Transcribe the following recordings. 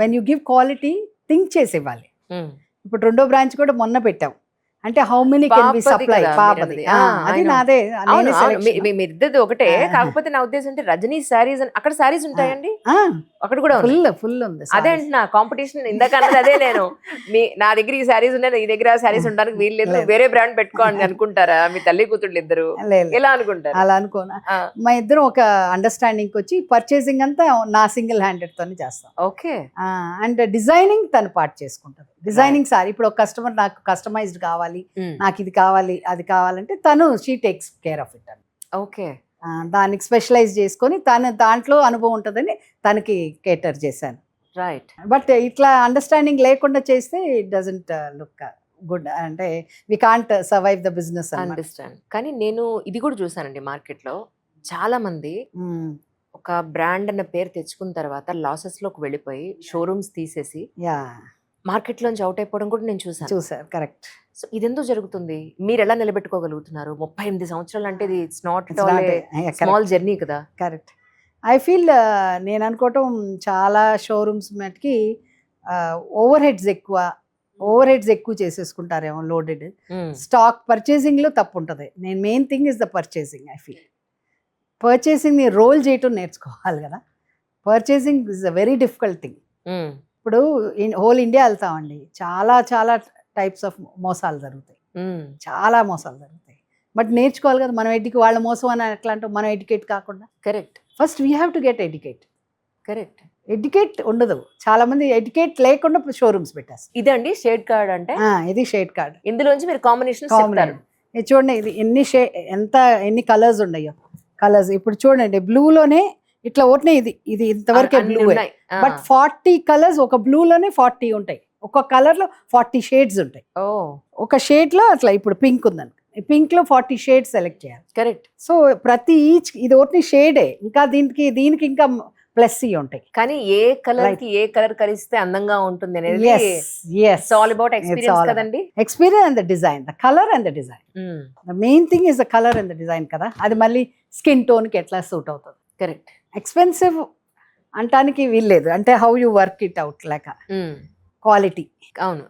When you give quality think చేసి ఇవ్వాలి. ఇప్పుడు రెండో బ్రాంచ్ కూడా మొన్న పెట్టాం. అంటే how many can be supply పాపది అది నాదే మీరిద్దరిది ఒకటే. కాకపోతే నా ఉద్దేశం అంటే రజనీ శారీస్ అక్కడ శారీస్ ఉంటాయండి, అక్కడ కూడా ఫుల్ ఉంది. అదే అంటున్నా కాంపిటీషన్ ఇందాక అన్నది అదే. నేను నా దగ్గర ఈ శారీస్ ఉన్నాయి, ఈ దగ్గర శారీస్ ఉండడానికి వీళ్ళు లేదు, వేరే బ్రాండ్ పెట్టుకోండి అనుకుంటారా మీ తల్లి కూతుళ్ళు ఇద్దరు? ఎలా అనుకుంటారు? అలా అనుకోనా, మా ఇద్దరం ఒక అండర్స్టాండింగ్ వచ్చి పర్చేసింగ్ అంతా నా సింగిల్ హ్యాండెడ్ తోనే చేస్తాం. ఓకే. అండ్ డిజైనింగ్ తను పార్ట్ చేసుకుంటది. డిజైనింగ్ సారీ ఇప్పుడు ఒక కస్టమర్ నాకు కస్టమైజ్డ్ కావాలి, నాకు ఇది కావాలి అది కావాలంటే తను she takes care of it అని. ఓకే. దానికి స్పెషలైజ్ చేసుకొని తను దాంట్లో అనుభవం ఉంటుందని తనకి కేటర్ చేశాను. రైట్. బట్ ఇట్లా అండర్స్టాండింగ్ లేకుండా చేస్తే ఇట్ డజంట్ లుక్ గుడ్, అంటే we can't survive the business. Understand. కానీ నేను ఇది కూడా చూసానండి మార్కెట్లో చాలా మంది ఒక బ్రాండ్ అన్న పేరు తెచ్చుకున్న తర్వాత లాసెస్ లోకి వెళ్ళిపోయి షోరూమ్స్ తీసేసి మార్కెట్ లోంచి అవుట్ అయిపోవడం కూడా నేను చూసాను. కరెక్ట్. సో ఇది ఎందుకు జరుగుతుంది? మీరు ఎలా నిలబెట్టుకోగలుగుతున్నారు? 38 సంవత్సరాలు అంటే ఇట్స్ నాట్ స్మాల్ జర్నీ కదా. కరెక్ట్. ఐ ఫీల్ నేను అనుకోవటం చాలా షోరూమ్స్ మటుకి ఓవర్ హెడ్స్ ఎక్కువ చేసేసుకుంటారేమో, లోడెడ్ స్టాక్ పర్చేసింగ్ లో తప్పు ఉంటుంది. నేను main thing is the purchasing. I feel purchasing ని రోల్ చేయటం నేర్చుకోవాలి కదా. Purchasing is a very difficult thing. ఇప్పుడు హోల్ ఇండియా వెళ్తామండి, చాలా టైప్స్ ఆఫ్ మోసాలు జరుగుతాయి, చాలా మోసాలు జరుగుతాయి. బట్ నేర్చుకోవాలి కదా మనం. వాళ్ళ మోసం అని ఎట్లా అంటే మనం ఎడ్యుకేట్ కాకుండా. Correct. First we have to get educate. Correct. Educate ఉండదు, చాలా మంది ఎడ్యుకేట్ లేకుండా షోరూమ్స్ పెట్టేస్తారు. ఇదండి షేడ్ కార్డ్ అంటే. ఇది షేడ్ కార్డ్. ఇందులోంచి మీరు కాంబినేషన్ ఇది చూడండి, ఇది ఎన్ని కలర్స్ ఉన్నాయో. కలర్స్ ఇప్పుడు చూడండి, బ్లూలోనే ఇట్లా ఒకటి ఇది ఇంతవరకే బ్లూ. బట్ 40 కలర్స్ ఒక బ్లూలోనే 40 ఉంటాయి. ఒక కలర్ లో 40 షేడ్స్ ఉంటాయి. ఒక షేడ్ లో అట్లా ఇప్పుడు పింక్ ఉందని, పింక్ లో 40 షేడ్స్ సెలెక్ట్ చేయాలి. కరెక్ట్. సో ప్రతి ఇది ఒకటి షేడే, ఇంకా దీనికి ఇంకా ప్లస్ ఉంటాయి. కానీ ఏ కలర్ కి ఏ కలర్ కలిస్తే అందంగా ఉంటుంది అనేది ఆల్ అబౌట్ ఎక్స్పీరియన్స్ కదండి. Experience and the design, the colour and the design. The main thing is the colour and the design కదా. అది మళ్ళీ స్కిన్ టోన్ కి ఎట్లా సూట్ అవుతుంది. కరెక్ట్. ఎక్స్పెన్సివ్ అంటానికి వీల్లేదు, అంటే how you work it out లేక క్వాలిటీ. అవును.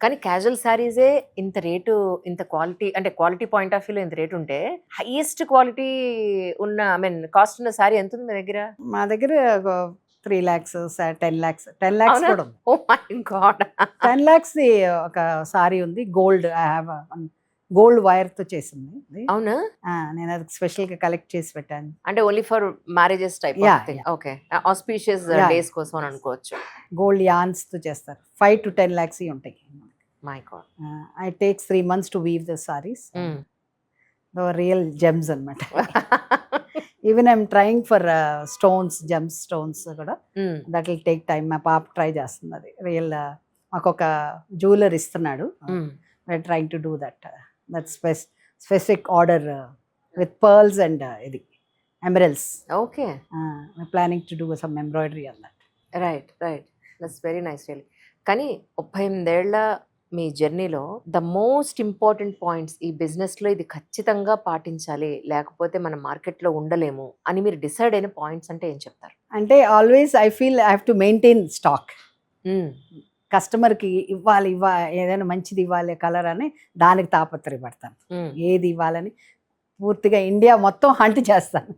కానీ క్యాజువల్ శారీసే ఇంత రేటు, ఇంత క్వాలిటీ, అంటే క్వాలిటీ పాయింట్ ఆఫ్ వ్యూలో ఇంత రేటు ఉంటే హైయెస్ట్ క్వాలిటీ ఉన్న కాస్ట్ ఉన్న శారీ ఎంత ఉంది మీ దగ్గర? మా దగ్గర 3 lakhs, 10 lakhs కూడా ఉంది. Oh my god. 10 lakhs ఒక సారీ ఉంది, gold. I have gold wire తో చేసింది. అవునా? నేను అది స్పెషల్ గా కలెక్ట్ చేసి పెట్టాను. అంటే only for marriages type. Okay. Auspicious days కోసం అని అనుకోవచ్చు. గోల్డ్ యాన్స్ తో చేస్తారు. 5 to 10 lakhs ఉంటాయి. My God. I takes 3 months to weave the saris. The real gems అన్నమాట. Even I'm trying for stones, gems stones కూడా. That will take time. మా పాప ట్రై చేస్తుంది అది. రియల్ మాకు ఒక జ్యువెలర్ ఇస్తున్నాడు. we're trying to do that specific order with pearls and emeralds. Okay. We're planning to do some embroidery on that. Right. That's very nice really. కానీ 38 ఏళ్ల మీ జర్నీలో ద మోస్ట్ ఇంపార్టెంట్ పాయింట్స్, ఈ బిజినెస్లో ఇది ఖచ్చితంగా పాటించాలి లేకపోతే మన మార్కెట్లో ఉండలేము అని మీరు డిసైడ్ అయిన పాయింట్స్ అంటే ఏం చెప్తారు? అంటే always I feel I have to maintain stock. కస్టమర్కి ఇవ్వాలి, ఏదైనా మంచిది ఇవ్వాలి కలర్ అని దానికి తాపత్రయపడతాను. ఏది ఇవ్వాలని పూర్తిగా ఇండియా మొత్తం హంట్ చేస్తాను.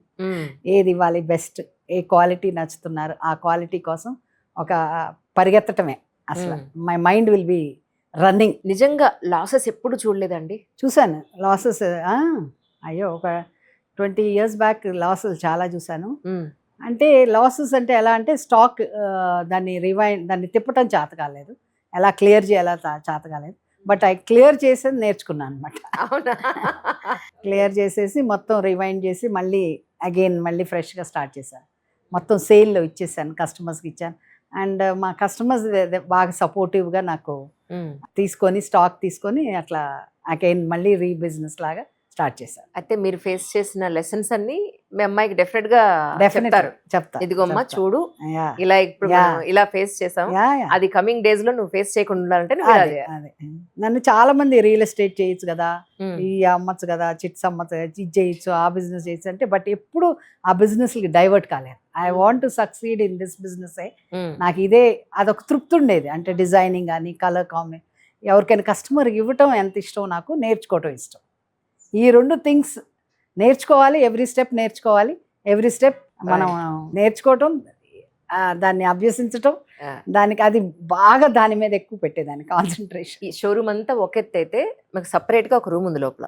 ఏది ఇవ్వాలి బెస్ట్, ఏ క్వాలిటీ నచ్చుతున్నారు ఆ క్వాలిటీ కోసం ఒక పరిగెత్తటమే అసలు. My mind will be running. నిజంగా లాసెస్ ఎప్పుడు చూడలేదండి? చూశాను లాసెస్. అయ్యో ఒక 20 years బ్యాక్ లాసెస్ చాలా చూశాను. అంటే లాసెస్ అంటే ఎలా అంటే స్టాక్ దాన్ని తిప్పటం చేత కాలేదు, ఎలా క్లియర్ చేయాలో చేత కాలేదు. బట్ ఐ క్లియర్ చేసేది నేర్చుకున్నాను అనమాట. క్లియర్ చేసేసి మొత్తం రివైండ్ చేసి మళ్ళీ ఫ్రెష్గా స్టార్ట్ చేశాను. మొత్తం సేల్లో ఇచ్చేసాను, కస్టమర్స్కి ఇచ్చాను. అండ్ మా కస్టమర్స్ బాగా సపోర్టివ్గా నాకు స్టాక్ తీసుకొని అట్లా అగైన్ మళ్ళీ బిజినెస్ లాగా స్టార్ట్ చేశాను. అయితే మీరు ఫేస్ చేసిన లెసన్స్ అన్ని మీ అమ్మాయికి డెఫినెట్ గా చెప్తారు. చెప్తా ఇదిగోమ్మా చెప్తా. చూడు, Yeah. ఇలా ఇప్పుడు Yeah. మనం ఇలా ఫేస్ చేసాం, Yeah, yeah. అది కమింగ్ డేస్ లో నువ్వు ఫేస్ చేయకుండా ఉండాలంటే నువ్వు ఇలా అదే, చేయాలి. అదే. నన్ను చాలా మంది రియల్ ఎస్టేట్ చేయొచ్చు కదా, ఉమ్, ఈ అమ్మచ్చు కదా, చిట్స్ అమ్మచ్చు, ఇది చేయొచ్చు, ఆ బిజినెస్ చేయొచ్చు అంటే, బట్ ఎప్పుడు ఆ బిజినెస్ డైవర్ట్ కాలేదు. I want to succeed in this business. Um, నాకు ఇదే అదొక తృప్తి ఉండేది. అంటే డిజైనింగ్ కానీ కలర్ కాంబినేషన్, ఎవరికైనా కస్టమర్ ఇవ్వటం ఎంత ఇష్టం, నాకు నేర్చుకోవటం ఇష్టం. ఈ రెండు థింగ్స్ నేర్చుకోవాలి, ఎవ్రీ స్టెప్ నేర్చుకోవాలి, ఎవ్రీ స్టెప్ మనం నేర్చుకోవటం, దాన్ని అభ్యసించటం, Yeah. దానికి అది బాగా దాని మీద ఎక్కువ పెట్టేదాన్ని కాన్సన్ట్రేషన్. ఈ షోరూమ్ అంతా ఒక ఎత్తు అయితే మాకు సపరేట్ గా ఒక రూమ్ ఉంది లోపల.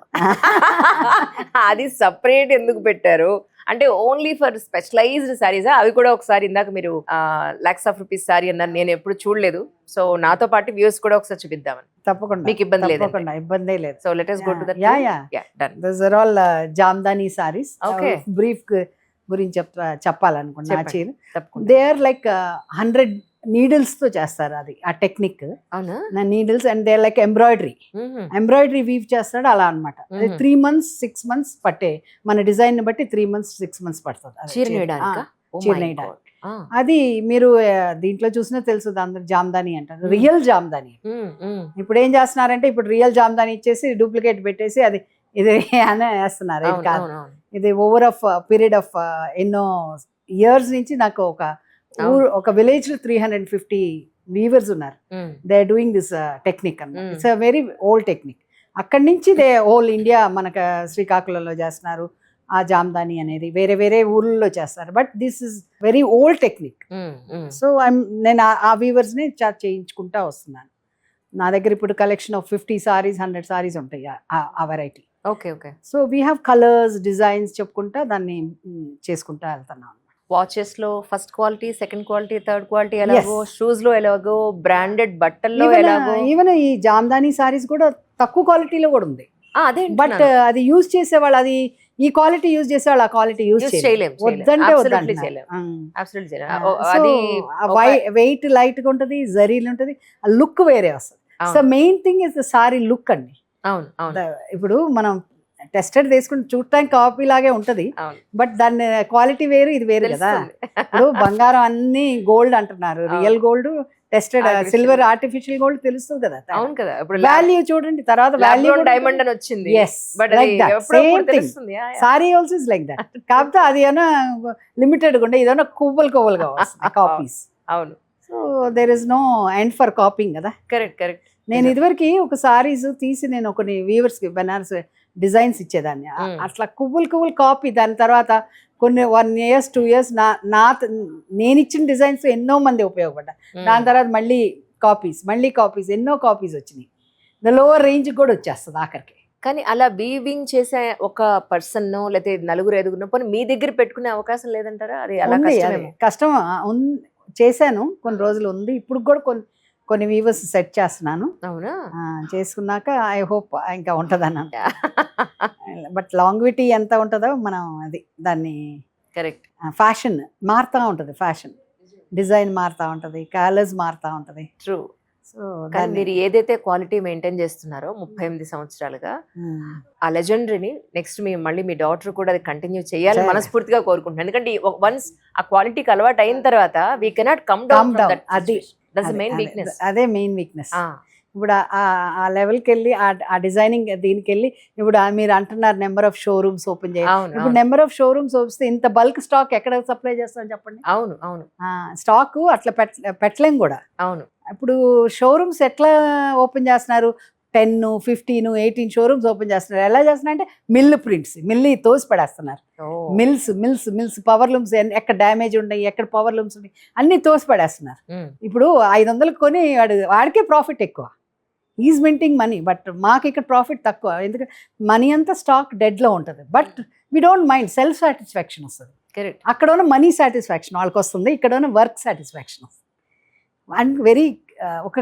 అది సపరేట్ ఎందుకు పెట్టారు అంటే ఓన్లీ ఫర్ స్పెషలైజ్డ్ సారీస్. అవి కూడా ఒకసారి ఇందాక మీరు లాక్స్ ఆఫ్ రూపీస్ సారీ అన్నారు, నేను ఎప్పుడు చూడలేదు. సో నాతో పాటు వ్యూస్ కూడా ఒకసారి చూపిద్దామని. తప్పకుండా, మీకు ఇబ్బంది లేదు? తప్పకుండా, ఇబ్బందే లేదు. So let us go to that. Yeah. Done. Those are all Jamdani saris. Okay. Brief గురించి చెప్పాలనుకున్నా. చెప్పండి. తప్పకుండా. దే ఆర్ లైక్ 100 నీడిల్స్ తో చేస్తారు అది, ఆ టెక్నిక్. అవునా? Needles and they like embroidery weave చేస్తాడు అలా అనమాట. 3 months 6 months పట్టే, మన డిజైన్ బట్టి 3 months 6 months పడుతుంది అది చీర నేయడానికా? Oh చీర my నేయడానికి. God. Ah. అది మీరు దీంట్లో చూసినా తెలుసు, అందరు జామ్దాని అంటారు, రియల్ జామ్దాని. ఇప్పుడు ఏం చేస్తున్నారంటే, ఇప్పుడు రియల్ జామ్దాని ఇచ్చేసి డూప్లికేట్ పెట్టేసి అది ఇది అని వేస్తున్నారు. ఇది అవును, కాదు. అవును, అవును. ఇది ఓవర్ ఆఫ్ పీరియడ్ ఆఫ్ ఎన్నో ఇయర్స్ నుంచి నాకు ఒక విలేజ్ లో 350 వీవర్స్ ఉన్నారు. Mm. They are doing this technique అన్నమాట. Mm. It's a very old technique. అక్కడి నుంచి దే హోల్ ఇండియా, మనకు శ్రీకాకుళంలో చేస్తున్నారు ఆ జామ్దాని అనేది, వేరే వేరే ఊర్లలో చేస్తారు. But this is very old technique. Mm, mm. So నేను ఆ వీవర్స్ని చేయించుకుంటా వస్తున్నాను. నా దగ్గర ఇప్పుడు కలెక్షన్ ఆఫ్ 50 సారీస్ 100 సారీస్ ఉంటాయి ఆ variety. Okay, okay. So we have colours, designs చెప్పుకుంటా దాన్ని చేసుకుంటా వెళ్తున్నాను. వాచెస్ లో first quality, second quality, third quality ఎలాగో, షూస్ లో ఎలాగో, బ్రాండెడ్ బట్టల్లో ఎలాగో. ఈవెన్ ఈ జామ్దాని సారీస్ కూడా తక్కువ క్వాలిటీలో కూడా ఉంది. అదే బట్ అది యూజ్ చేసేవాళ్ళు, అది ఈ క్వాలిటీ యూజ్ చేసేవాళ్ళు ఆ క్వాలిటీ యూజ్ చేయలేము. వద్దంటే వెయిట్ లైట్ గా ఉంటది, జరీలు ఉంటది, ఆ లుక్ వేరే వస్తుంది. So main thing is the sorry look అండి. అవును, అవును. ఇప్పుడు మనం టెస్టెడ్ తీసుకుని చూడటానికి కాపీ లాగే ఉంటది, బట్ దాని క్వాలిటీ వేరు, ఇది వేరు కదా. ఇప్పుడు బంగారం అన్ని గోల్డ్ అంటున్నారు, real gold, tested silver, artificial gold తెలుస్తుంది కదా. అవును కదా. ఇప్పుడు వాల్యూ చూడండి, తర్వాత వాల్యూ డైమండ్ అని వచ్చింది. Sorry also is like that. కాకపోతే అది ఏమన్నా లిమిటెడ్ ఉండే, ఇదన్నా కొవ్వలుగా వస్తుంది కాపీస్. అవును. So there is no end for copying కదా. Correct, correct. నేను ఇదివరకు ఒక సారీస్ తీసి నేను కొన్ని వీవర్స్ కి బెనారస్ డిజైన్స్ ఇచ్చేదాన్ని. అట్లా కువ్వులు కాపీ. దాని తర్వాత కొన్ని 1 year 2 years నేను ఇచ్చిన డిజైన్స్ ఎన్నో మంది ఉపయోగపడ్డారు. దాని తర్వాత మళ్ళీ కాపీస్ ఎన్నో కాపీస్ వచ్చినాయి. లోవర్ రేంజ్ కూడా వచ్చేస్తుంది ఆఖరికి. కానీ అలా వీవింగ్ చేసే ఒక పర్సన్ లేకపోతే 4-5 పోనీ మీ దగ్గర పెట్టుకునే అవకాశం లేదంటారా? అది అలా కష్టం. చేశాను కొన్ని రోజులు ఉంది. ఇప్పుడు కూడా కొన్ని వీవర్స్ సెట్ చేస్తున్నాను. అవునా? చేసుకున్నాక ఐ హోప్ ఇంకా ఉంటదన్న. బట్ లాంగ్విటీ ఎంత ఉంటుందో మనం అది దాన్ని కరెక్ట్. ఫ్యాషన్ మారుతూ ఉంటుంది, ఫ్యాషన్ డిజైన్ మారుతూ ఉంటుంది, కలర్స్ మారుతూ ఉంటుంది. ట్రూ. సో మీరు ఏదైతే క్వాలిటీ మెయింటైన్ చేస్తున్నారో 38 సంవత్సరాలుగా, ఆ లెజెండరీని నెక్స్ట్ మళ్ళీ మీ డాటర్ కూడా అది కంటిన్యూ చేయాలని మనస్ఫూర్తిగా కోరుకుంటున్నాను. ఎందుకంటే వన్స్ ఆ క్వాలిటీకి అలవాటు అయిన తర్వాత వీ కెనాట్ కమ్ డౌన్. అదే మెయిన్ వీక్నెస్. ఇప్పుడు ఆ లెవెల్కి వెళ్ళి ఆ డిజైనింగ్ దీనికి వెళ్ళి, ఇప్పుడు మీరు అంటున్నారు నెంబర్ ఆఫ్ షోరూమ్స్ ఓపెన్ చేయాలి. ఇప్పుడు నెంబర్ ఆఫ్ షోరూమ్స్ వస్తే ఇంత బల్క్ స్టాక్ ఎక్కడ సప్లై చేస్తాం చెప్పండి. అవును, అవును. స్టాక్ అట్లా పెట్టలేం కూడా. అవును. ఇప్పుడు షోరూమ్స్ ఎట్లా ఓపెన్ చేస్తున్నారు? 10, 15, 18 షోరూమ్స్ ఓపెన్ చేస్తున్నారు. ఎలా చేస్తున్నారు అంటే మిల్లి తోసి పడేస్తున్నారు. మిల్స్ పవర్ లూమ్స్ ఎక్కడ డ్యామేజ్ ఉన్నాయి, ఎక్కడ పవర్ లూమ్స్ ఉన్నాయి, అన్ని తోసి పడేస్తున్నారు. ఇప్పుడు 500 కొని వాడికే ప్రాఫిట్ ఎక్కువ. ఈజ్ మింటింగ్ మనీ, బట్ మాకు ఇక్కడ ప్రాఫిట్ తక్కువ. ఎందుకంటే మనీ అంతా స్టాక్ డెడ్లో ఉంటుంది. But we don't mind, self satisfaction వస్తుంది. అక్కడ ఉన్న మనీ సాటిస్ఫాక్షన్ వాళ్ళకి వస్తుంది, ఇక్కడ ఉన్న వర్క్ సాటిస్ఫాక్షన్ వస్తుంది. అండ్ వెరీ ఒక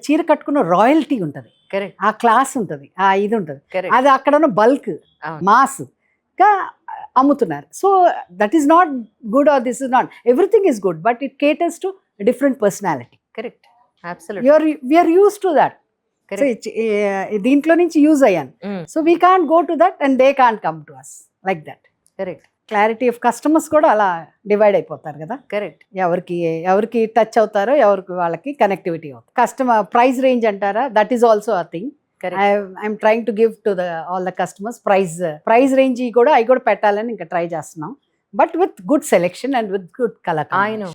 చీర కట్టుకున్న రాయల్టీ ఉంటుంది, ఆ క్లాస్ ఉంటుంది, ఆ ఇది ఉంటుంది. అది అక్కడ ఉన్న బల్క్ మాస్గా అమ్ముతున్నారు. So that is not good or this is not, everything is good, but it caters to different personality. Correct. We're used to that. Correct. దీంట్లో నుంచి యూజ్ అయ్యాను. So we can't go to that and they can't come to us like that. Correct. Clarity of customers కూడా అలా divide అయిపోతారు కదా. Correct. ఎవరికి touch అవుతారో ఎవరికి వాళ్ళకి కనెక్టివిటీ అవుతుంది. కస్టమర్ ప్రైస్ రేంజ్ అంటారా, that is also a thing. I'm trying to give to all the customers price range కూడా పెట్టాలని ఇంకా ట్రై చేస్తున్నాం, but with good selection and with good colour. I know.